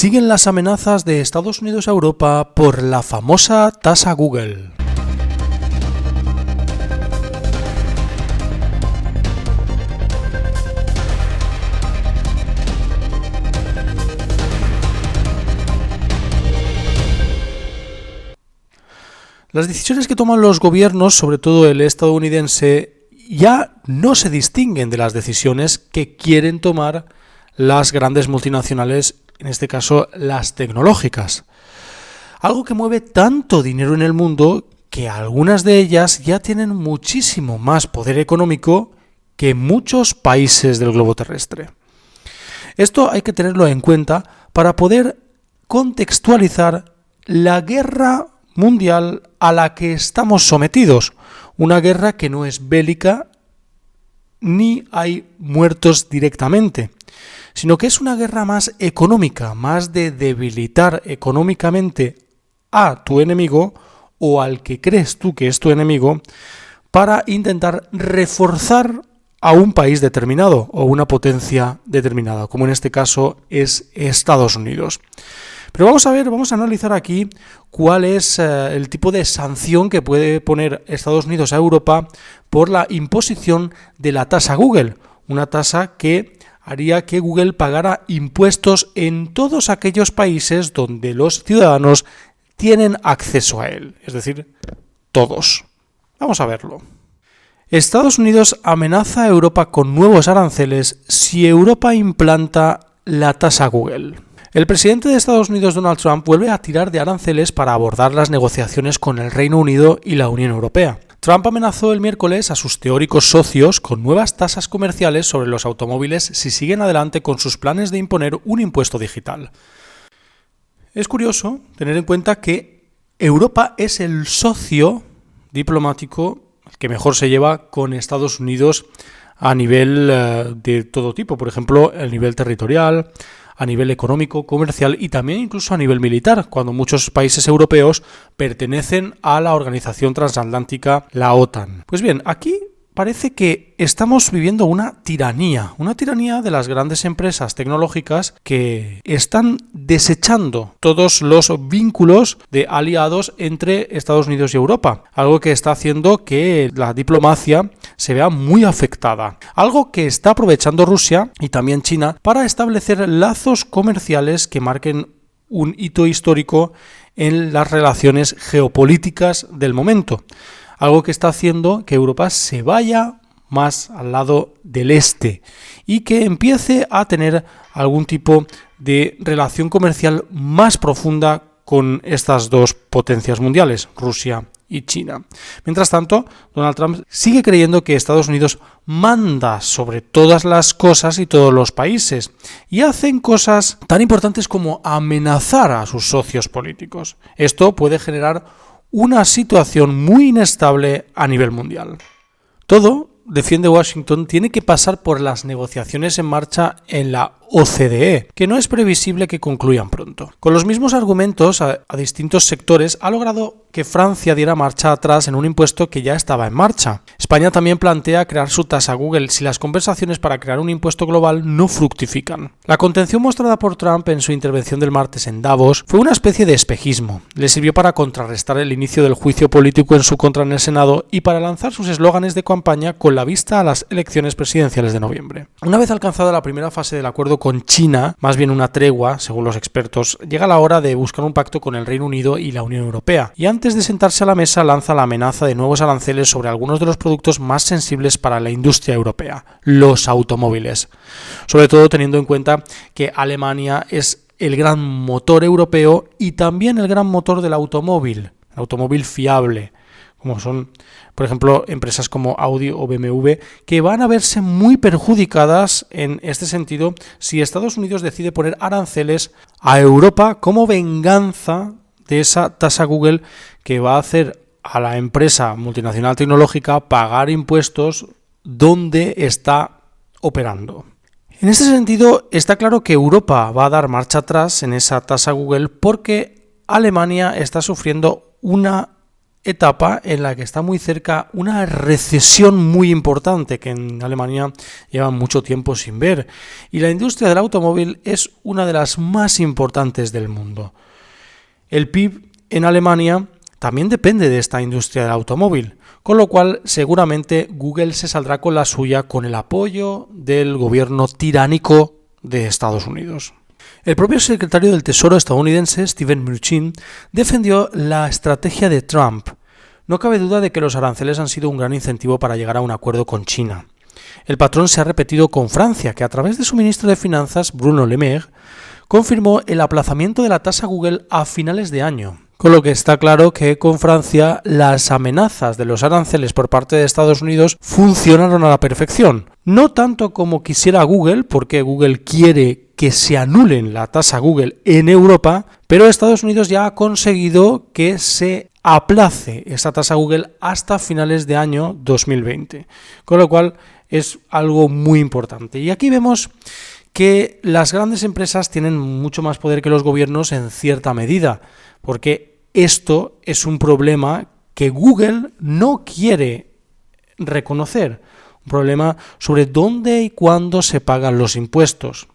Siguen las amenazas de Estados Unidos a Europa por la famosa tasa Google. Las decisiones que toman los gobiernos, sobre todo el estadounidense, ya no se distinguen de las decisiones que quieren tomar las grandes multinacionales, en este caso las tecnológicas. Algo que mueve tanto dinero en el mundo que algunas de ellas ya tienen muchísimo más poder económico que muchos países del globo terrestre. Esto hay que tenerlo en cuenta para poder contextualizar la guerra mundial a la que estamos sometidos. Una guerra que no es bélica ni hay muertos directamente, sino que es una guerra más económica, más de debilitar económicamente a tu enemigo o al que crees tú que es tu enemigo para intentar reforzar a un país determinado o una potencia determinada, como en este caso es Estados Unidos. Pero vamos a analizar aquí cuál es el tipo de sanción que puede poner Estados Unidos a Europa por la imposición de la tasa Google, una tasa que haría que Google pagara impuestos en todos aquellos países donde los ciudadanos tienen acceso a él, es decir, todos. Vamos a verlo. Estados Unidos amenaza a Europa con nuevos aranceles si Europa implanta la tasa Google. El presidente de Estados Unidos, Donald Trump, vuelve a tirar de aranceles para abordar las negociaciones con el Reino Unido y la Unión Europea. Trump amenazó el miércoles a sus teóricos socios con nuevas tasas comerciales sobre los automóviles si siguen adelante con sus planes de imponer un impuesto digital. Es curioso tener en cuenta que Europa es el socio diplomático que mejor se lleva con Estados Unidos a nivel de todo tipo, por ejemplo, a nivel territorial, a nivel económico, comercial y también incluso a nivel militar, cuando muchos países europeos pertenecen a la organización transatlántica, la OTAN. Pues bien, aquí parece que estamos viviendo una tiranía de las grandes empresas tecnológicas que están desechando todos los vínculos de aliados entre Estados Unidos y Europa, algo que está haciendo que la diplomacia se vea muy afectada, algo que está aprovechando Rusia y también China para establecer lazos comerciales que marquen un hito histórico en las relaciones geopolíticas del momento. Algo que está haciendo que Europa se vaya más al lado del este y que empiece a tener algún tipo de relación comercial más profunda con estas dos potencias mundiales, Rusia y China. Mientras tanto, Donald Trump sigue creyendo que Estados Unidos manda sobre todas las cosas y todos los países y hacen cosas tan importantes como amenazar a sus socios políticos. Esto puede generar una situación muy inestable a nivel mundial. Todo, defiende Washington, tiene que pasar por las negociaciones en marcha en la OCDE, que no es previsible que concluyan pronto. Con los mismos argumentos a distintos sectores ha logrado que Francia diera marcha atrás en un impuesto que ya estaba en marcha. España también plantea crear su tasa Google si las conversaciones para crear un impuesto global no fructifican. La contención mostrada por Trump en su intervención del martes en Davos fue una especie de espejismo. Le sirvió para contrarrestar el inicio del juicio político en su contra en el Senado y para lanzar sus eslóganes de campaña con la vista a las elecciones presidenciales de noviembre. Una vez alcanzada la primera fase del acuerdo con China, más bien una tregua, según los expertos, llega la hora de buscar un pacto con el Reino Unido y la Unión Europea. Y antes de sentarse a la mesa lanza la amenaza de nuevos aranceles sobre algunos de los productos más sensibles para la industria europea, los automóviles. Sobre todo teniendo en cuenta que Alemania es el gran motor europeo y también el gran motor del automóvil, el automóvil fiable, como son, por ejemplo, empresas como Audi o BMW, que van a verse muy perjudicadas en este sentido si Estados Unidos decide poner aranceles a Europa como venganza de esa tasa Google que va a hacer a la empresa multinacional tecnológica pagar impuestos donde está operando. En este sentido, está claro que Europa va a dar marcha atrás en esa tasa Google porque Alemania está sufriendo una etapa en la que está muy cerca una recesión muy importante que en Alemania llevan mucho tiempo sin ver, y la industria del automóvil es una de las más importantes del mundo. El PIB en Alemania también depende de esta industria del automóvil, con lo cual seguramente Google se saldrá con la suya con el apoyo del gobierno tiránico de Estados Unidos. El propio secretario del Tesoro estadounidense, Steven Mnuchin, defendió la estrategia de Trump. No cabe duda de que los aranceles han sido un gran incentivo para llegar a un acuerdo con China. El patrón se ha repetido con Francia, que a través de su ministro de Finanzas, Bruno Le Maire, confirmó el aplazamiento de la tasa Google a finales de año. Con lo que está claro que con Francia las amenazas de los aranceles por parte de Estados Unidos funcionaron a la perfección. No tanto como quisiera Google, porque Google quiere que se anulen la tasa Google en Europa, pero Estados Unidos ya ha conseguido que se aplace esa tasa Google hasta finales de año 2020. Con lo cual es algo muy importante. Y aquí vemos que las grandes empresas tienen mucho más poder que los gobiernos en cierta medida, porque esto es un problema que Google no quiere reconocer, un problema sobre dónde y cuándo se pagan los impuestos.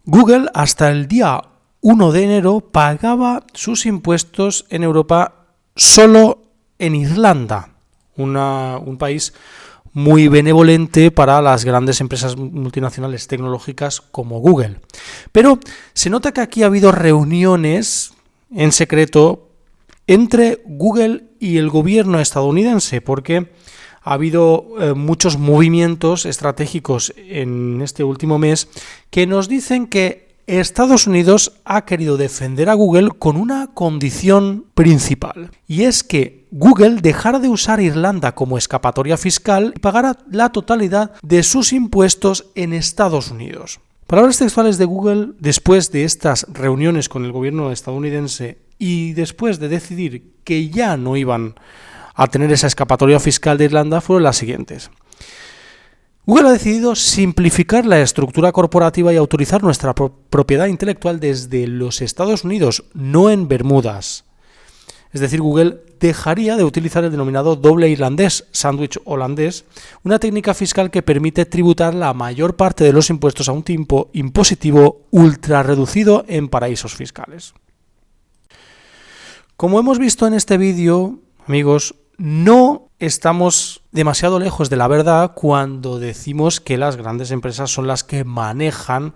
Google hasta el día 1 de enero pagaba sus impuestos en Europa solo en Irlanda, un país muy benevolente para las grandes empresas multinacionales tecnológicas como Google. Pero se nota que aquí ha habido reuniones en secreto entre Google y el gobierno estadounidense, porque ha habido muchos movimientos estratégicos en este último mes que nos dicen que Estados Unidos ha querido defender a Google con una condición principal, y es que Google dejara de usar Irlanda como escapatoria fiscal y pagara la totalidad de sus impuestos en Estados Unidos. Palabras textuales de Google después de estas reuniones con el gobierno estadounidense y después de decidir que ya no iban a tener esa escapatoria fiscal de Irlanda fueron las siguientes. Google ha decidido simplificar la estructura corporativa y autorizar nuestra propiedad intelectual desde los Estados Unidos, no en Bermudas. Es decir, Google dejaría de utilizar el denominado doble irlandés, sándwich holandés, una técnica fiscal que permite tributar la mayor parte de los impuestos a un tipo impositivo ultra reducido en paraísos fiscales. Como hemos visto en este vídeo, amigos, no estamos demasiado lejos de la verdad cuando decimos que las grandes empresas son las que manejan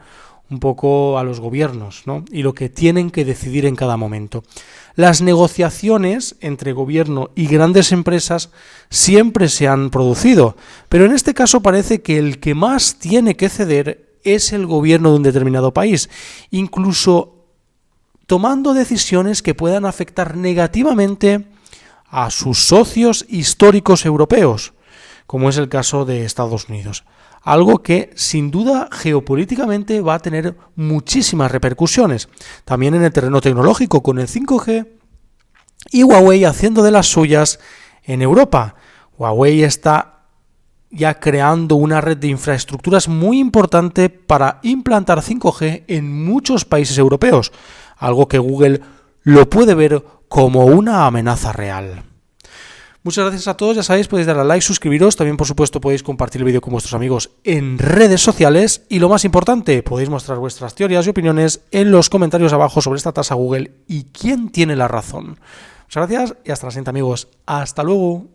un poco a los gobiernos, ¿no? Y lo que tienen que decidir en cada momento. Las negociaciones entre gobierno y grandes empresas siempre se han producido, pero en este caso parece que el que más tiene que ceder es el gobierno de un determinado país, incluso tomando decisiones que puedan afectar negativamente a sus socios históricos europeos, como es el caso de Estados Unidos. Algo que, sin duda, geopolíticamente va a tener muchísimas repercusiones. También en el terreno tecnológico, con el 5G y Huawei haciendo de las suyas en Europa. Huawei está ya creando una red de infraestructuras muy importante para implantar 5G en muchos países europeos. Algo que Google lo puede ver como una amenaza real. Muchas gracias a todos, ya sabéis, podéis darle a like, suscribiros, también por supuesto podéis compartir el vídeo con vuestros amigos en redes sociales y lo más importante, podéis mostrar vuestras teorías y opiniones en los comentarios abajo sobre esta tasa Google y quién tiene la razón. Muchas gracias y hasta la siguiente, amigos. Hasta luego.